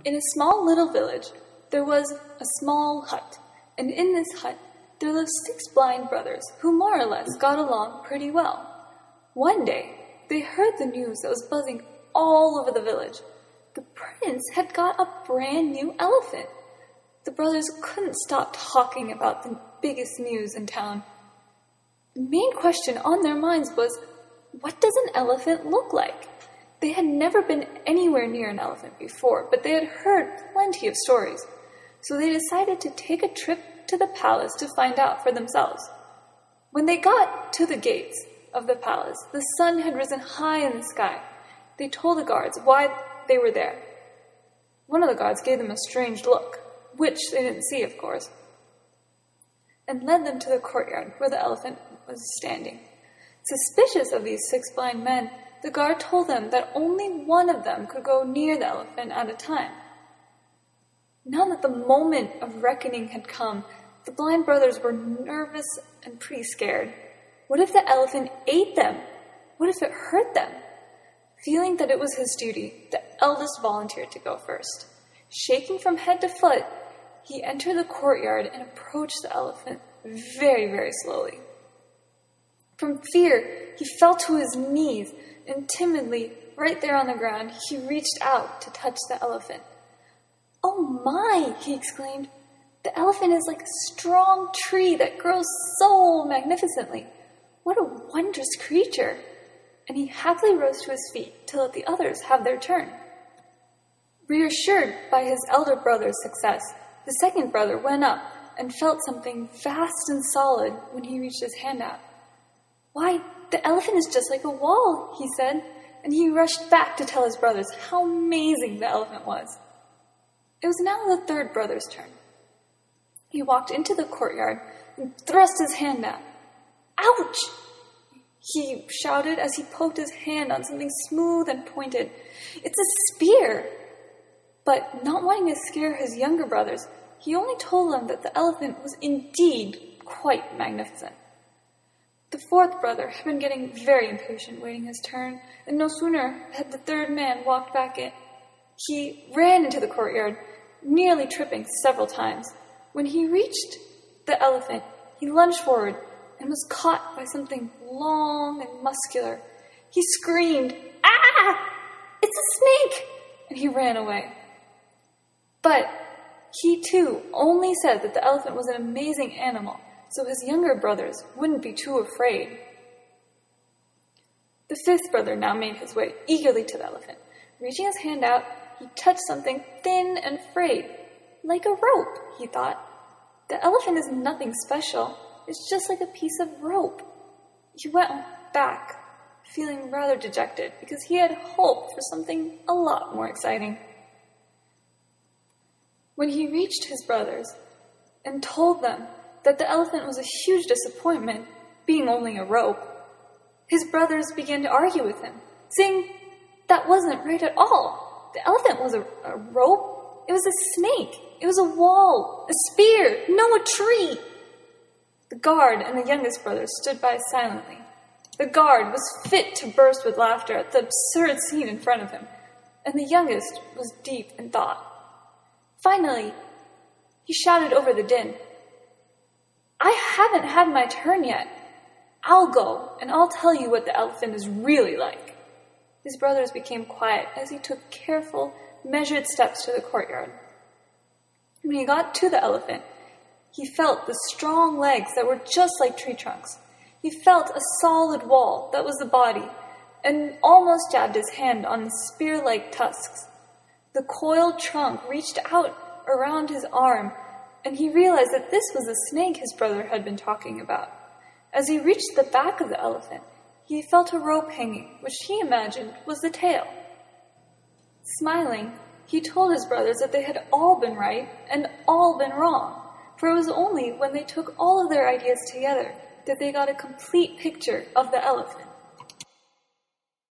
In a small little village, there was a small hut, and in this hut there lived 6 blind brothers who more or less got along pretty well. One day, they heard the news that was buzzing all over the village. The prince had got a brand new elephant. The brothers couldn't stop talking about the biggest news in town. The main question on their minds was, what does an elephant look like? They had never been anywhere near an elephant before, but they had heard plenty of stories. So they decided to take a trip to the palace to find out for themselves. When they got to the gates of the palace, the sun had risen high in the sky. They told the guards why they were there. One of the guards gave them a strange look, which they didn't see, of course, and led them to the courtyard where the elephant was standing. Suspicious of these 6 blind men, the guard told them that only one of them could go near the elephant at a time. Now that the moment of reckoning had come, the blind brothers were nervous and pretty scared. What if the elephant ate them? What if it hurt them? Feeling that it was his duty, the eldest volunteered to go first. Shaking from head to foot, he entered the courtyard and approached the elephant very, very slowly. From fear, he fell to his knees, and timidly, right there on the ground, he reached out to touch the elephant. "Oh my!" he exclaimed. "The elephant is like a strong tree that grows so magnificently. What a wondrous creature!" And he happily rose to his feet to let the others have their turn. Reassured by his elder brother's success, the second brother went up and felt something vast and solid when he reached his hand out. "Why, the elephant is just like a wall," he said, and he rushed back to tell his brothers how amazing the elephant was. It was now the third brother's turn. He walked into the courtyard and thrust his hand out. "Ouch!" he shouted as he poked his hand on something smooth and pointed. "It's a spear!" But not wanting to scare his younger brothers, he only told them that the elephant was indeed quite magnificent. The fourth brother had been getting very impatient waiting his turn, and no sooner had the third man walked back in, he ran into the courtyard, nearly tripping several times. When he reached the elephant, he lunged forward and was caught by something long and muscular. He screamed, "Ah! It's a snake!" and he ran away. But he too only said that the elephant was an amazing animal, so his younger brothers wouldn't be too afraid. The fifth brother now made his way eagerly to the elephant. Reaching his hand out, he touched something thin and frayed. Like a rope, he thought. The elephant is nothing special. It's just like a piece of rope. He went back, feeling rather dejected, because he had hoped for something a lot more exciting. When he reached his brothers and told them that the elephant was a huge disappointment, being only a rope, his brothers began to argue with him, saying that wasn't right at all. The elephant was a rope. It was a snake. It was a wall, a spear, no, a tree. The guard and the youngest brother stood by silently. The guard was fit to burst with laughter at the absurd scene in front of him, and the youngest was deep in thought. Finally, he shouted over the din, "I haven't had my turn yet. I'll go, and I'll tell you what the elephant is really like." His brothers became quiet as he took careful, measured steps to the courtyard. When he got to the elephant, he felt the strong legs that were just like tree trunks. He felt a solid wall that was the body, and almost jabbed his hand on the spear-like tusks. The coiled trunk reached out around his arm, and he realized that this was the snake his brother had been talking about. As he reached the back of the elephant, he felt a rope hanging, which he imagined was the tail. Smiling, he told his brothers that they had all been right and all been wrong, for it was only when they took all of their ideas together that they got a complete picture of the elephant.